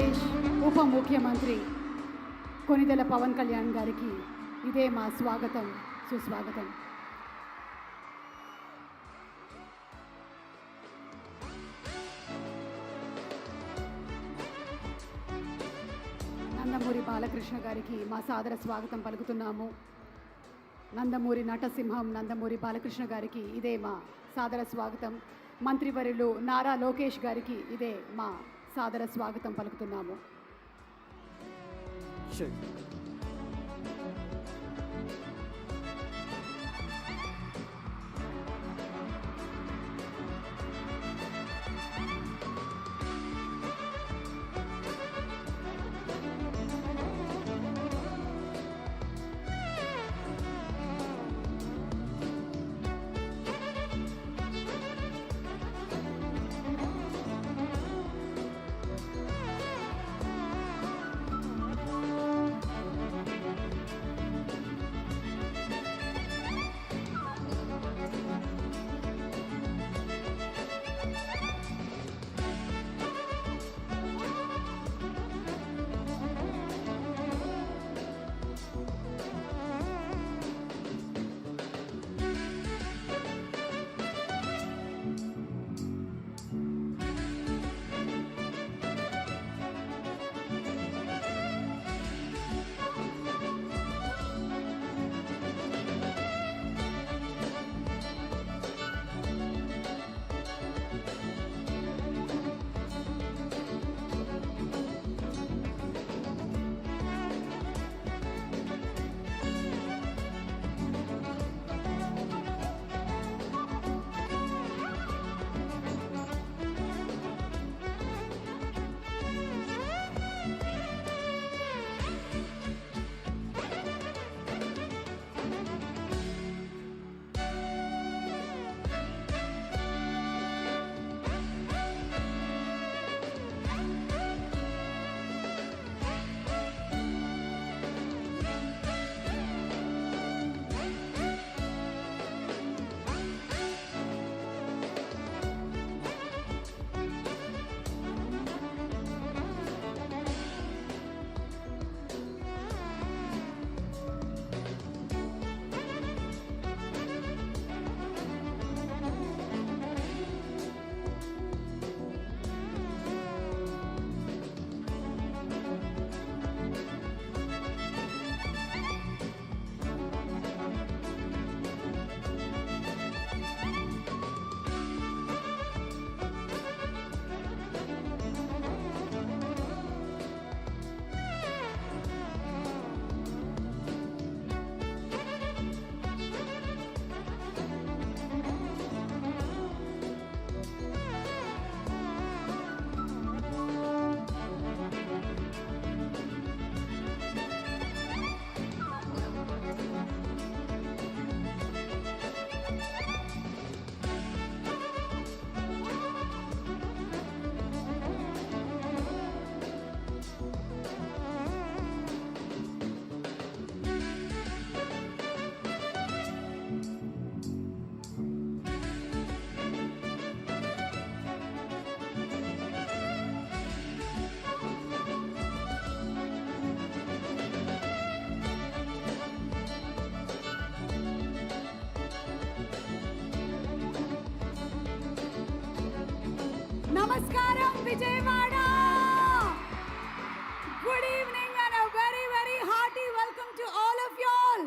ఆంధ్రప్రదేశ్ ఉప ముఖ్యమంత్రి కొనిదెల పవన్ కళ్యాణ్ గారికి ఇదే మా స్వాగతం, సుస్వాగతం. నందమూరి బాలకృష్ణ గారికి మా సాదర స్వాగతం పలుకుతున్నాము. నందమూరి నటసింహం నందమూరి బాలకృష్ణ గారికి ఇదే మా సాదర స్వాగతం. మంత్రివర్యులు నారా లోకేష్ గారికి ఇదే మా సాదర స్వాగతం పలుకుతున్నాము. Namaskaram Vijayawada. Good evening and a very very hearty welcome to all of y'all.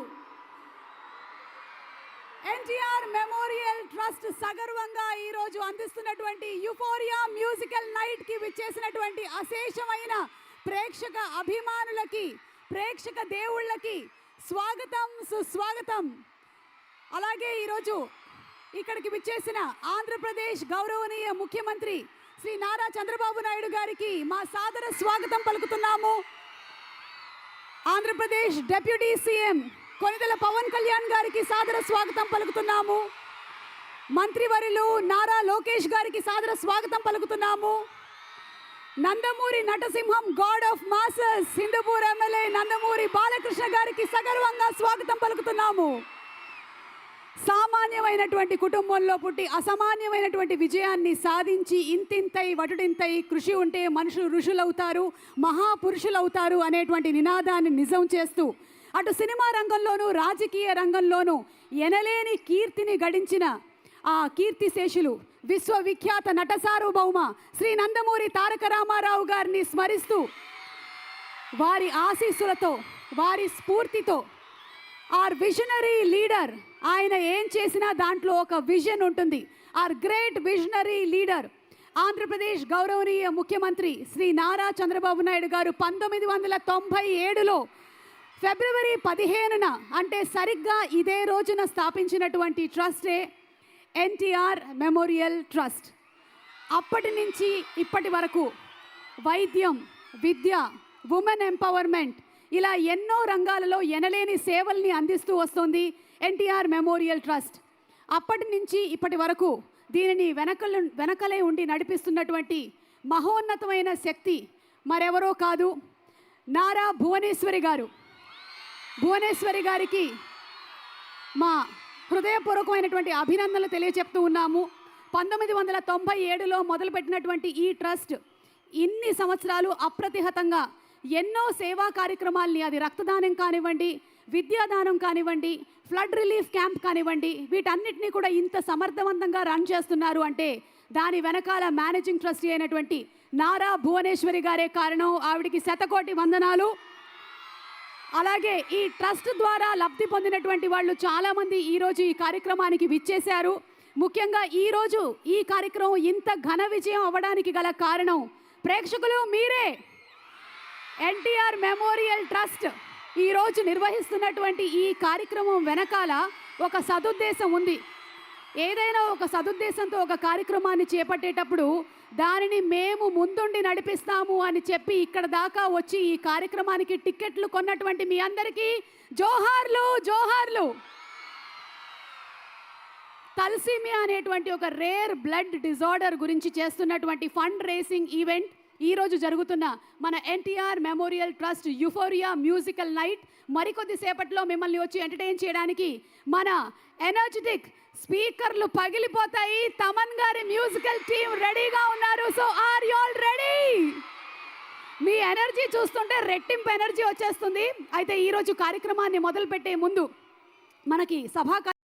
NTR Memorial Trust సగర్వంగా ఈ రోజు అందిస్తున్నటువంటి యూఫోరియా మ్యూజికల్ నైట్ కి విచ్చేసినటువంటి అశేషమైన ప్రేక్షక అభిమానులకి, ప్రేక్షక దేవుళ్ళకి స్వాగతం, సుస్వాగతం. అలాగే ఈరోజు ఇక్కడికి విచ్చేసిన ఆంధ్రప్రదేశ్ గౌరవనీయ ముఖ్యమంత్రి శ్రీ నారా చంద్రబాబు నాయుడు గారికి మా సాదర స్వాగతం పలుకుతున్నాము. ఆంధ్రప్రదేశ్ డిప్యూటీ సీఎం కొనిదెల పవన్ కళ్యాణ్ గారికి సాదర స్వాగతం పలుకుతున్నాము. మంత్రివర్యులు నారా లోకేష్ గారికి సాదర స్వాగతం పలుకుతున్నాము. నందమూరి నటసింహం god of masses Hindupur MLA Nandamuri Balakrishna గారికి సగర్వంగా స్వాగతం పలుకుతున్నాము. సామాన్యమైనటువంటి కుటుంబంలో పుట్టి అసామాన్యమైనటువంటి విజయాన్ని సాధించి ఇంతింతై వటుడింతై కృషి ఉంటే మనుషులు ఋషులవుతారు, మహాపురుషులవుతారు అనేటువంటి నినాదాన్ని నిజం చేస్తూ అటు సినిమా రంగంలోనూ రాజకీయ రంగంలోనూ ఎనలేని కీర్తిని గడించిన ఆ కీర్తిశేషులు విశ్వవిఖ్యాత నట సార్వభౌమ శ్రీ నందమూరి తారక రామారావు గారిని స్మరిస్తూ వారి ఆశీస్సులతో వారి స్ఫూర్తితో ఆర్ విజనరీ లీడర్, ఆయన ఏం చేసినా దాంట్లో ఒక విజన్ ఉంటుంది. Our great visionary leader Andhra Pradesh గౌరవనీయ ముఖ్యమంత్రి శ్రీ నారా చంద్రబాబు నాయుడు గారు 1997లో ఫిబ్రవరి 15న అంటే సరిగ్గా ఇదే రోజున స్థాపించినటువంటి ట్రస్టే ఎన్టీఆర్ మెమోరియల్ ట్రస్ట్. అప్పటి నుంచి ఇప్పటి వరకు వైద్యం, విద్య, ఉమెన్ ఎంపవర్మెంట్ ఇలా ఎన్నో రంగాలలో ఎనలేని సేవల్ని అందిస్తూ వస్తుంది ఎన్టీఆర్ మెమోరియల్ ట్రస్ట్. అప్పటి నుంచి ఇప్పటి వరకు దీనిని వెనకలే ఉండి నడిపిస్తున్నటువంటి మహోన్నతమైన శక్తి మరెవరో కాదు, నారా భువనేశ్వరి గారు. భువనేశ్వరి గారికి మా హృదయపూర్వకమైనటువంటి అభినందనలు తెలియచెప్తూ ఉన్నాము. 1997లో మొదలుపెట్టినటువంటి ఈ ట్రస్ట్ ఇన్ని సంవత్సరాలు అప్రతిహతంగా ఎన్నో సేవా కార్యక్రమాల్ని, అది రక్తదానం కానివ్వండి, విద్యాదానం కానివ్వండి, ఫ్లడ్ రిలీఫ్ క్యాంప్ కానివ్వండి, వీటన్నిటినీ కూడా ఇంత సమర్థవంతంగా రన్ చేస్తున్నారు అంటే దాని వెనకాల మేనేజింగ్ ట్రస్టీ అయినటువంటి నారా భువనేశ్వరి గారే కారణం. ఆవిడికి శతకోటి వందనాలు. అలాగే ఈ ట్రస్ట్ ద్వారా లబ్ధి పొందినటువంటి వాళ్ళు చాలామంది ఈరోజు ఈ కార్యక్రమానికి విచ్చేశారు. ముఖ్యంగా ఈరోజు ఈ కార్యక్రమం ఇంత ఘన విజయం అవ్వడానికి గల కారణం ప్రేక్షకులు మీరే. ఎన్టీఆర్ మెమోరియల్ ట్రస్ట్ ఈరోజు నిర్వహిస్తున్నటువంటి ఈ కార్యక్రమం వెనకాల ఒక సదుద్దేశం ఉంది. ఏదైనా ఒక సదుద్దేశంతో ఒక కార్యక్రమాన్ని చేపట్టేటప్పుడు దానిని మేము ముందుండి నడిపిస్తాము అని చెప్పి ఇక్కడ దాకా వచ్చి ఈ కార్యక్రమానికి టిక్కెట్లు కొన్నటువంటి మీ అందరికీ జోహార్లు జోహార్లు. తలసీమియా అనేటువంటి ఒక రేర్ బ్లడ్ డిజార్డర్ గురించి చేస్తున్నటువంటి ఫండ్ రేసింగ్ ఈవెంట్ ఈరోజు జరుగుతున్న మన NTR memorial trust euphoria musical night మరికొద్ది సేపట్లో మిమ్మల్ని వచ్చి ఎంటర్టైన్ చేయడానికి మన ఎనర్జెటిక్ స్పీకర్లు పగిలిపోతాయి తమన్ గారి మ్యూజికల్ టీమ్ రెడీగా ఉన్నారు. So are you all ready? మీ ఎనర్జీ చూస్తుంటే రెట్టింపు ఎనర్జీ వచ్చేస్తుంది. అయితే ఈరోజు కార్యక్రమాన్ని మొదలుపెట్టే ముందు మనకి సభా